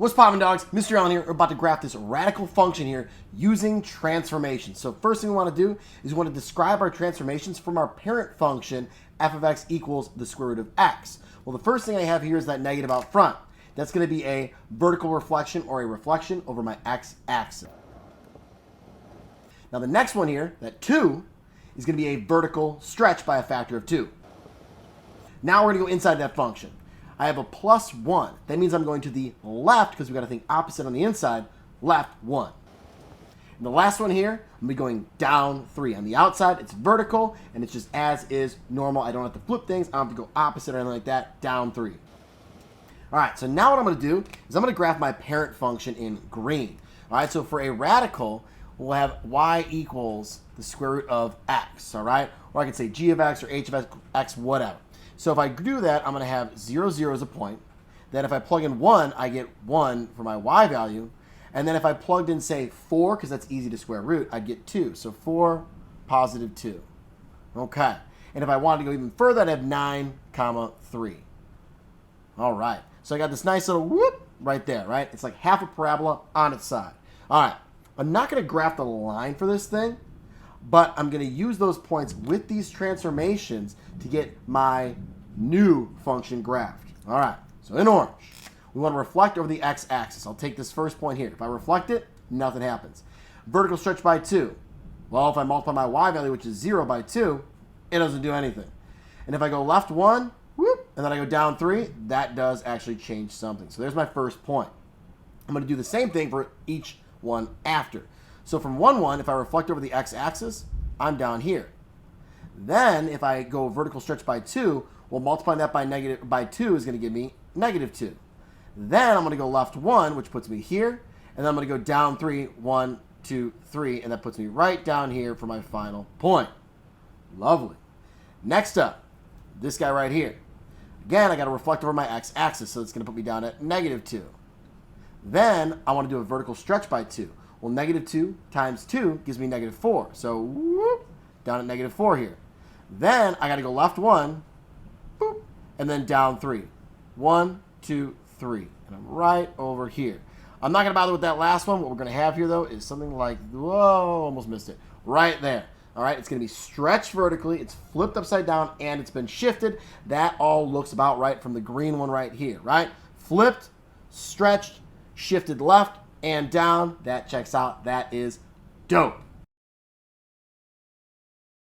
What's poppin', dogs? Mr. Allen here. We're about to graph this radical function here using transformations. So first thing we want to do is we want to describe our transformations from our parent function, f of x equals the square root of x. Well, the first thing I have here is that negative out front. That's going to be a vertical reflection or a reflection over my x-axis. Now the next one here, that 2, is going to be a vertical stretch by a factor of 2. Now we're going to go inside that function. I have a plus 1. That means I'm going to the left, because we've got to think opposite on the inside, left 1. And the last one here, I'm going to be going down 3. On the outside, it's vertical, and it's just as is normal. I don't have to flip things. I don't have to go opposite or anything like that. Down 3. All right, so now what I'm going to do is I'm going to graph my parent function in green. All right, so for a radical, we'll have y equals the square root of x, all right? Or I can say g of x or h of x, whatever. So if I do that, I'm going to have 0, 0 as a point. Then if I plug in 1, I get 1 for my y value. And then if I plugged in, say, 4, because that's easy to square root, I'd get 2. So 4, positive 2. Okay. And if I wanted to go even further, I'd have 9, comma 3. All right. So I got this nice little whoop right there, right? It's like half a parabola on its side. All right. I'm not going to graph the line for this thing, but I'm going to use those points with these transformations to get my new function graphed. All right, so in orange, we want to reflect over the x-axis. I'll take this first point here. If I reflect it, nothing happens. Vertical stretch by 2. Well, if I multiply my y value, which is 0 by 2, it doesn't do anything. And if I go left 1, whoop, and then I go down 3, that does actually change something. So there's my first point. I'm going to do the same thing for each one after. So from 1, 1, if I reflect over the x-axis, I'm down here. Then if I go vertical stretch by 2, well, multiplying that by 2 is going to give me negative 2. Then I'm going to go left 1, which puts me here. And then I'm going to go down 3, 1, 2, 3. And that puts me right down here for my final point. Lovely. Next up, this guy right here. Again, I got to reflect over my x-axis, so it's going to put me down at negative 2. Then I want to do a vertical stretch by 2. Well, negative 2 times 2 gives me negative 4. So, whoop, down at negative 4 here. Then I got to go left 1, boop, and then down 3. 1, 2, 3. And I'm right over here. I'm not going to bother with that last one. What we're going to have here, though, is something like, whoa, almost missed it. Right there. All right, it's going to be stretched vertically. It's flipped upside down, and it's been shifted. That all looks about right from the green one right here, right? Flipped, stretched, shifted left and down. That checks out. That is dope.